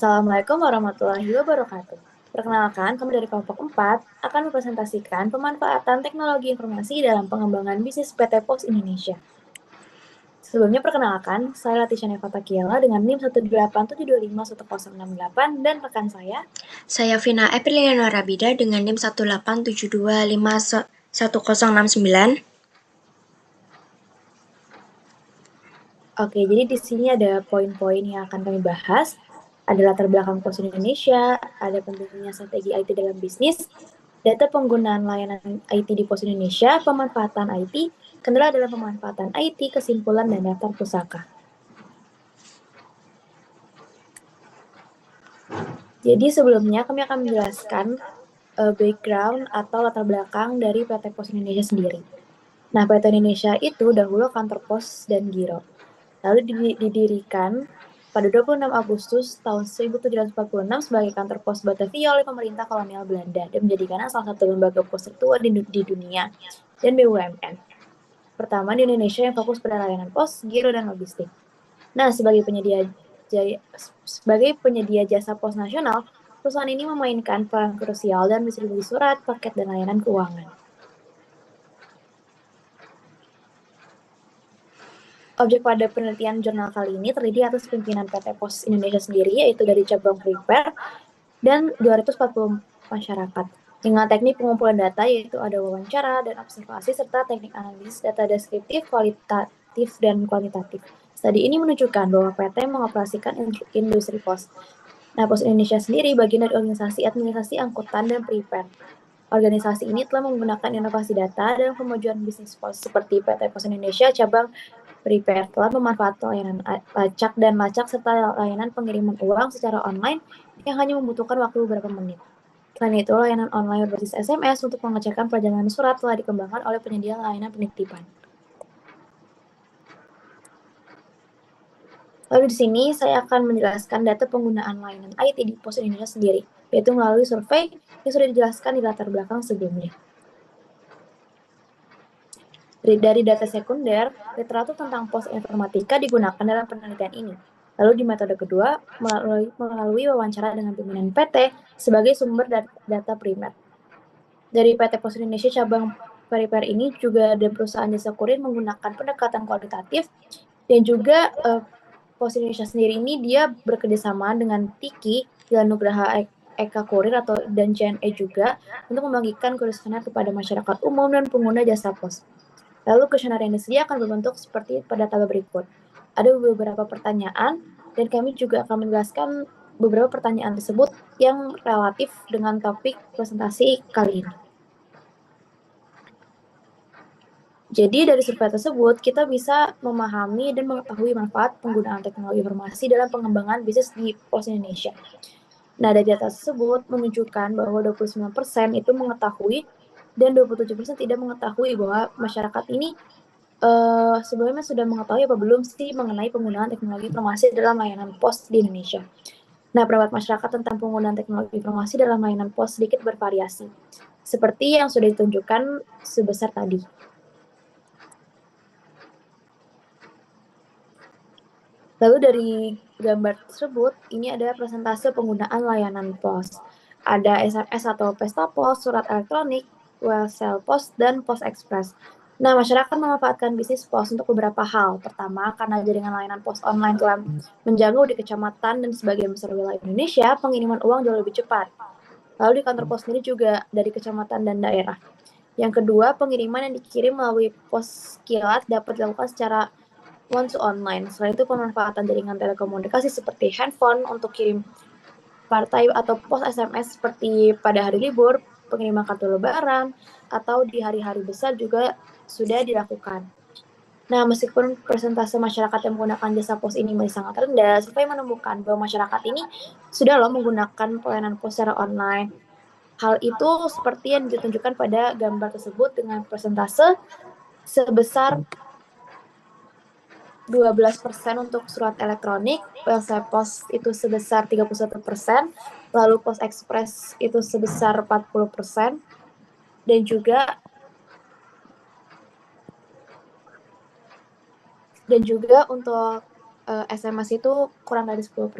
Assalamualaikum warahmatullahi wabarakatuh. Perkenalkan, kami dari kelompok 4 akan mempresentasikan pemanfaatan teknologi informasi dalam pengembangan bisnis PT Pos Indonesia. Sebelumnya perkenalkan, saya Latisha Nevata Kiela dengan NIM 187251068 dan rekan saya. Saya Vina Apriliana Rabida dengan NIM 187251069. Oke, jadi di sini ada poin-poin yang akan kami bahas. Ada latar belakang Pos Indonesia, ada pentingnya strategi IT dalam bisnis, data penggunaan layanan IT di Pos Indonesia, pemanfaatan IT, kendala dalam pemanfaatan IT, kesimpulan, dan daftar pusaka. Jadi sebelumnya kami akan menjelaskan background atau latar belakang dari PT Pos Indonesia sendiri. Nah, PT Indonesia itu dahulu kantor pos dan giro. Lalu didirikan pada 26 Agustus tahun 1746 sebagai kantor pos Batavia oleh pemerintah kolonial Belanda dan menjadikannya salah satu lembaga pos tertua di dunia dan BUMN. Pertama di Indonesia yang fokus pada layanan pos, giro, dan logistik. Nah, sebagai penyedia jasa pos nasional, perusahaan ini memainkan peran krusial dalam distribusi surat, paket, dan layanan keuangan. Objek pada penelitian jurnal kali ini terdiri atas pimpinan PT Pos Indonesia sendiri, yaitu dari cabang Prepare, dan 240 masyarakat. Dengan teknik pengumpulan data, yaitu ada wawancara dan observasi, serta teknik analisis data deskriptif, kualitatif, dan kuantitatif. Studi ini menunjukkan bahwa PT mengoperasikan industri pos. Nah, Pos Indonesia sendiri bagian dari organisasi administrasi angkutan dan Prepare. Organisasi ini telah menggunakan inovasi data dan kemajuan bisnis pos seperti PT Pos Indonesia cabang Prepare telah memanfaatkan layanan lacak dan lacak serta layanan pengiriman uang secara online yang hanya membutuhkan waktu beberapa menit. Selain itu, layanan online berbasis SMS untuk pengecekan perjalanan surat telah dikembangkan oleh penyedia layanan penitipan. Lalu di sini saya akan menjelaskan data penggunaan layanan IT di Pos Indonesia sendiri, yaitu melalui survei yang sudah dijelaskan di latar belakang sebelumnya. Dari data sekunder, literatur tentang pos informatika digunakan dalam penelitian ini. Lalu di metode kedua, melalui wawancara dengan pimpinan PT sebagai sumber data primer. Dari PT Pos Indonesia cabang Peripher ini juga ada perusahaan jasa kurir menggunakan pendekatan kualitatif dan juga Pos Indonesia sendiri ini dia bekerjasama dengan Tiki, Jalan Nugraha Eka Kurir dan JNE juga untuk membagikan kuesioner kepada masyarakat umum dan pengguna jasa pos. Lalu kuesioner yang disediakan berbentuk seperti pada tabel berikut. Ada beberapa pertanyaan dan kami juga akan menjelaskan beberapa pertanyaan tersebut yang relatif dengan topik presentasi kali ini. Jadi dari survei tersebut, kita bisa memahami dan mengetahui manfaat penggunaan teknologi informasi dalam pengembangan bisnis di Pos Indonesia. Nah, dari data tersebut menunjukkan bahwa 29% itu mengetahui dan 27% tidak mengetahui bahwa masyarakat ini sebelumnya sudah mengetahui apa belum sih mengenai penggunaan teknologi informasi dalam layanan pos di Indonesia. Nah, pendapat masyarakat tentang penggunaan teknologi informasi dalam layanan pos sedikit bervariasi, seperti yang sudah ditunjukkan sebesar tadi. Lalu dari gambar tersebut, ini ada presentase penggunaan layanan pos. Ada SMS atau pesta pos, surat elektronik, wholesale pos, dan pos ekspres. Nah, masyarakat memanfaatkan bisnis pos untuk beberapa hal. Pertama, karena jaringan layanan pos online telah menjangkau di kecamatan dan sebagian besar wilayah Indonesia, pengiriman uang jauh lebih cepat. Lalu di kantor pos sendiri juga dari kecamatan dan daerah. Yang kedua, pengiriman yang dikirim melalui pos kilat dapat dilakukan secara one to online. Selain itu, pemanfaatan jaringan telekomunikasi seperti handphone untuk kirim partai atau pos SMS seperti pada hari libur, pengiriman kartu lebaran, atau di hari-hari besar juga sudah dilakukan. Nah, meskipun persentase masyarakat yang menggunakan jasa pos ini masih sangat rendah, survei menemukan bahwa masyarakat ini sudah loh menggunakan pelayanan pos secara online. Hal itu seperti yang ditunjukkan pada gambar tersebut dengan persentase sebesar 12% untuk surat elektronik, wholesale pos itu sebesar 31%, lalu pos ekspres itu sebesar 40%, dan juga untuk SMS itu kurang dari 10%.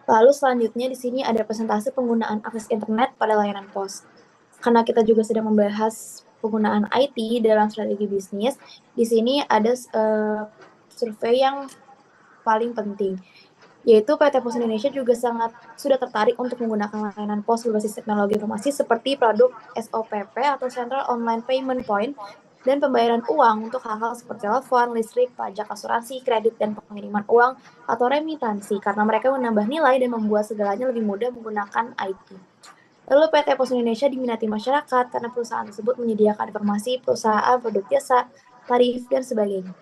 Lalu selanjutnya di sini ada presentasi penggunaan akses internet pada layanan pos. Karena kita juga sedang membahas penggunaan IT dalam strategi bisnis, di sini ada survei yang paling penting, yaitu PT Pos Indonesia juga sudah tertarik untuk menggunakan layanan pos berbasis teknologi informasi seperti produk SOPP atau Central Online Payment Point dan pembayaran uang untuk hal-hal seperti telepon, listrik, pajak, asuransi, kredit, dan pengiriman uang atau remitansi karena mereka menambah nilai dan membuat segalanya lebih mudah menggunakan IT. Lalu PT Pos Indonesia diminati masyarakat karena perusahaan tersebut menyediakan informasi perusahaan, produk jasa, tarif, dan sebagainya.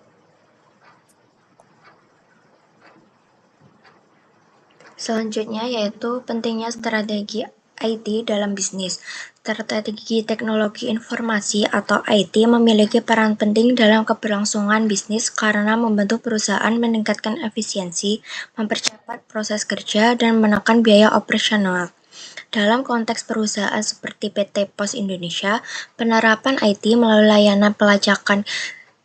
Selanjutnya yaitu pentingnya strategi IT dalam bisnis. Strategi teknologi informasi atau IT memiliki peran penting dalam keberlangsungan bisnis karena membantu perusahaan meningkatkan efisiensi, mempercepat proses kerja, dan menekan biaya operasional. Dalam konteks perusahaan seperti PT Pos Indonesia, penerapan IT melalui layanan pelacakan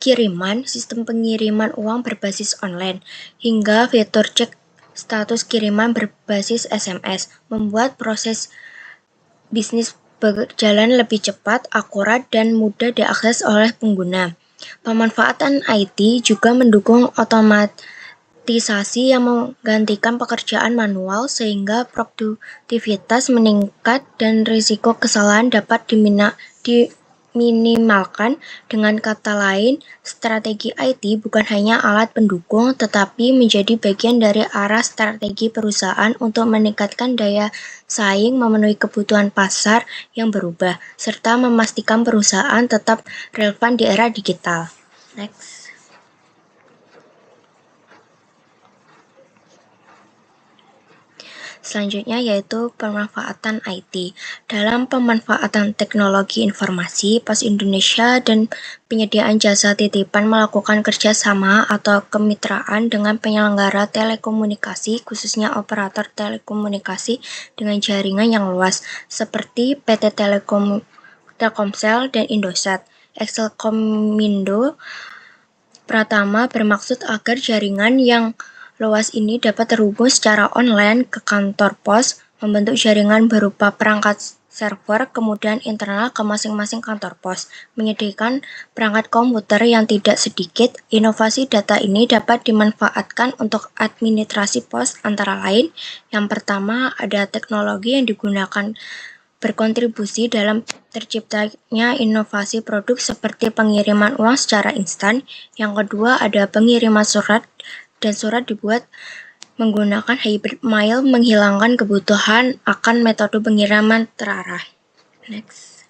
kiriman, sistem pengiriman uang berbasis online, hingga fitur cek status kiriman berbasis SMS, membuat proses bisnis berjalan lebih cepat, akurat, dan mudah diakses oleh pengguna. Pemanfaatan IT juga mendukung otomatisasi yang menggantikan pekerjaan manual sehingga produktivitas meningkat dan risiko kesalahan dapat diminimalkan. Dengan kata lain, strategi IT bukan hanya alat pendukung, tetapi menjadi bagian dari arah strategi perusahaan untuk meningkatkan daya saing, memenuhi kebutuhan pasar yang berubah, serta memastikan perusahaan tetap relevan di era digital. Next. Selanjutnya yaitu pemanfaatan IT. Dalam pemanfaatan teknologi informasi, Pos Indonesia dan penyediaan jasa titipan melakukan kerjasama atau kemitraan dengan penyelenggara telekomunikasi, khususnya operator telekomunikasi dengan jaringan yang luas, seperti PT Telkomsel dan Indosat. Excelkomindo Pratama bermaksud agar jaringan yang luas ini dapat terhubung secara online ke kantor pos, membentuk jaringan berupa perangkat server, kemudian internal ke masing-masing kantor pos, menyediakan perangkat komputer yang tidak sedikit. Inovasi data ini dapat dimanfaatkan untuk administrasi pos antara lain. Yang pertama, ada teknologi yang digunakan berkontribusi dalam terciptanya inovasi produk seperti pengiriman uang secara instan. Yang kedua, ada pengiriman surat, dan surat dibuat menggunakan hybrid mail, menghilangkan kebutuhan akan metode pengiriman terarah. Next.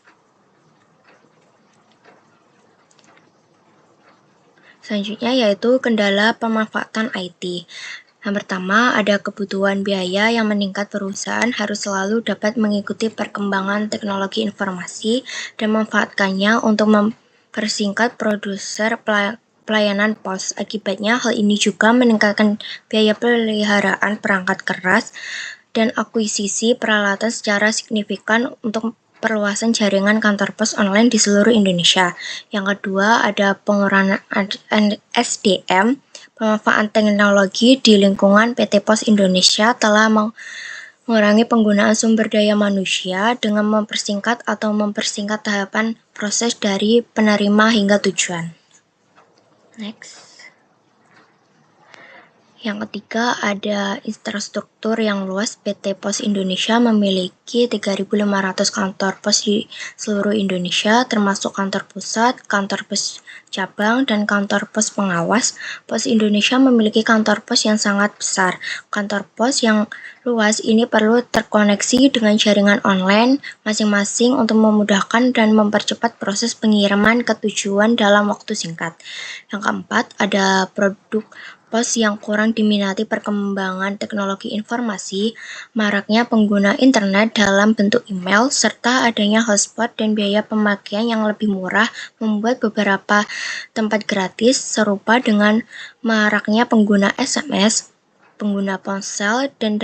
Selanjutnya yaitu kendala pemanfaatan IT. Yang pertama, ada kebutuhan biaya yang meningkat. Perusahaan harus selalu dapat mengikuti perkembangan teknologi informasi dan memanfaatkannya untuk mempersingkat produser pelayanan pos. Akibatnya, hal ini juga meningkatkan biaya peliharaan perangkat keras dan akuisisi peralatan secara signifikan untuk perluasan jaringan kantor pos online di seluruh Indonesia. Yang kedua, ada pengurangan SDM. Pemanfaatan teknologi di lingkungan PT Pos Indonesia telah mengurangi penggunaan sumber daya manusia dengan mempersingkat tahapan proses dari penerima hingga tujuan. Next. Yang ketiga, ada infrastruktur yang luas. PT Pos Indonesia memiliki 3.500 kantor pos di seluruh Indonesia, termasuk kantor pusat, kantor pos cabang, dan kantor pos pengawas. Pos Indonesia memiliki kantor pos yang sangat besar. Kantor pos yang luas ini perlu terkoneksi dengan jaringan online masing-masing untuk memudahkan dan mempercepat proses pengiriman ke tujuan dalam waktu singkat. Yang keempat, ada produk pos yang kurang diminati. Perkembangan teknologi informasi, maraknya pengguna internet dalam bentuk email, serta adanya hotspot dan biaya pemakaian yang lebih murah membuat beberapa tempat gratis, serupa dengan maraknya pengguna SMS, pengguna ponsel, dan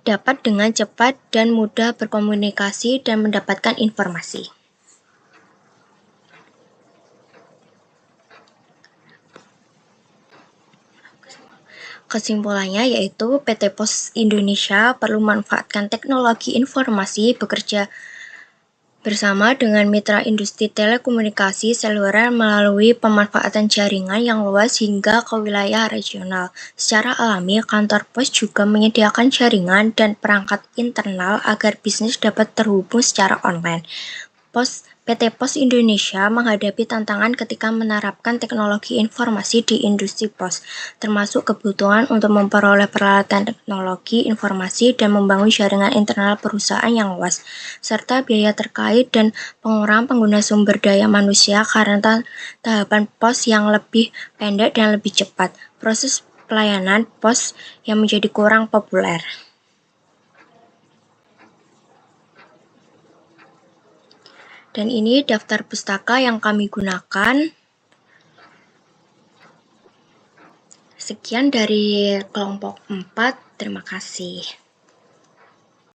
dapat dengan cepat dan mudah berkomunikasi dan mendapatkan informasi. Kesimpulannya yaitu PT Pos Indonesia perlu memanfaatkan teknologi informasi, bekerja bersama dengan mitra industri telekomunikasi seluler melalui pemanfaatan jaringan yang luas hingga ke wilayah regional. Secara alami, kantor pos juga menyediakan jaringan dan perangkat internal agar bisnis dapat terhubung secara online. PT Pos Indonesia menghadapi tantangan ketika menerapkan teknologi informasi di industri pos, termasuk kebutuhan untuk memperoleh peralatan teknologi informasi dan membangun jaringan internal perusahaan yang luas, serta biaya terkait dan pengurangan pengguna sumber daya manusia karena tahapan pos yang lebih pendek dan lebih cepat, proses pelayanan pos yang menjadi kurang populer. Dan ini daftar pustaka yang kami gunakan. Sekian dari kelompok 4, terima kasih.